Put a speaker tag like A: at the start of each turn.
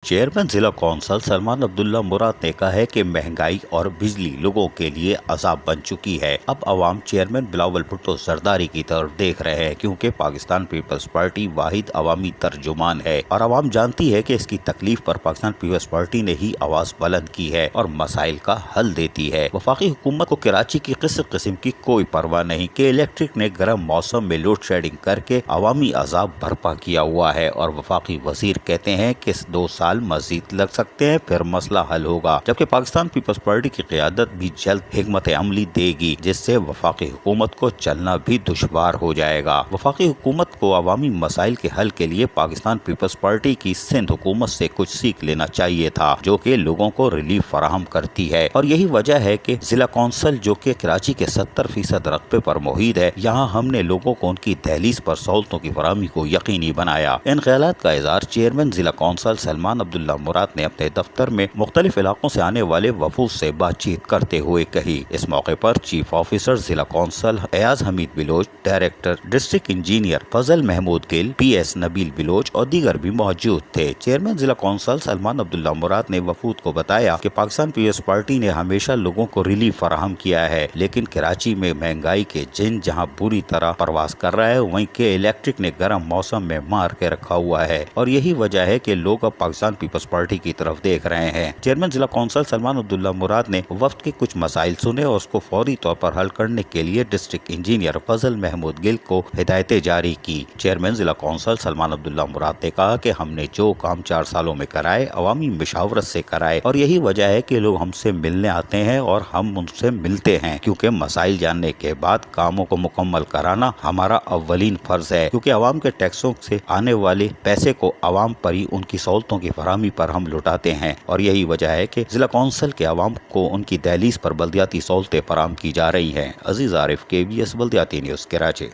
A: Chairman जिला council Salman Abdullah मुराद ने कहा है कि महंगाई और बिजली लोगों के लिए अजाब बन चुकी है। अब अवाम चेयरमैन बिलावल भुट्टो जरदारी की तरफ देख रहे हैं, क्योंकि पाकिस्तान पीपल्स पार्टी वाहिद अवामी तर्जुमान है और अवाम जानती है कि इसकी तकलीफ पर पाकिस्तान पीपल्स पार्टी ने ही आवाज बुलंद की है और मसाइल का हल देती है। वफाकी हुकूमत को कराची की किस्म की कोई परवाह नहीं कि इलेक्ट्रिक ने गर्म मौसम में लोड शेडिंग करके अवामी अजाब बर्पा किया हुआ है और वफाकी वजीर कहते हैं कि 2 साल मजीद लग सकते हैं, फिर मसला हल होगा। जबकि पाकिस्तान पीपल्स पार्टी की क़यादत भी जल्द हिकमत अमली देगी, जिससे वफाकी हुकूमत को चलना भी दुश्वार हो जाएगा। वफाकी हुकूमत को अवामी मसाइल के हल के लिए पाकिस्तान पीपल्स पार्टी की सिंध हुकूमत से कुछ सीख लेना चाहिए था, जो कि लोगों को रिलीफ फराहम करती है। और यही वजह है कि जिला कौंसिल, जो कि कराची के 70% रकबे पर मुहित है, यहाँ हमने लोगों को उनकी दहलीज पर सहूलतों की फराहमी को यकीनी बनाया। इन ख्यालात का इज़हार चेयरमैन जिला कौंसिल सलमान अब्दुल्ला मुराद ने अपने दफ्तर में मुख्तलिफ इलाकों से आने वाले वफूद से बातचीत करते हुए कही। इस मौके पर चीफ ऑफिसर जिला council Ayaz Hameed Baloch, director district engineer Fazal Mahmood Gill, PS Nabeel Baloch और दीगर भी मौजूद थे। चेयरमैन जिला कौंसिल सलमान अब्दुल्ला मुराद ने वफूद को बताया कि पाकिस्तान पीपल्स पार्टी ने हमेशा लोगों को रिलीफ फराहम किया है, लेकिन कराची में महंगाई के जिन जहां बुरी तरह परवास कर रहा है, वहीं के इलेक्ट्रिक ने गर्म मौसम में मार के रखा हुआ है और यही वजह है कि लोग अब पाकिस्तान पीपल्स पार्टी की तरफ देख रहे हैं। चेयरमैन जिला कौंसिल सलमान अब्दुल्ला मुराद ने वफ्द के कुछ मसाइल सुने और उसको फौरी तौर पर हल करने के लिए डिस्ट्रिक्ट इंजीनियर फजल महमूद गिल को हिदायतें जारी की। चेयरमैन जिला कौंसिल सलमान अब्दुल्ला मुराद ने कहा कि हमने जो काम 4 सालों में कराए, अवामी मशावरत से कराए और यही वजह है कि लोग हमसे मिलने आते हैं और हम उनसे मिलते हैं, क्योंकि मसाइल जानने के बाद कामों को मुकम्मल कराना हमारा अव्वलीन फर्ज है, क्योंकि अवाम के टैक्सों से आने वाले पैसे को अवाम पर ही उनकी सहूलतों की फराहमी पर हम लुटाते हैं। और यही वजह है कि जिला कौंसिल के अवाम को उनकी दहलीज पर बल्दियाती सहूलतें फराहम की जा रही हैं। अजीज आरिफ, KBS बल्दियाती न्यूज़, कराची।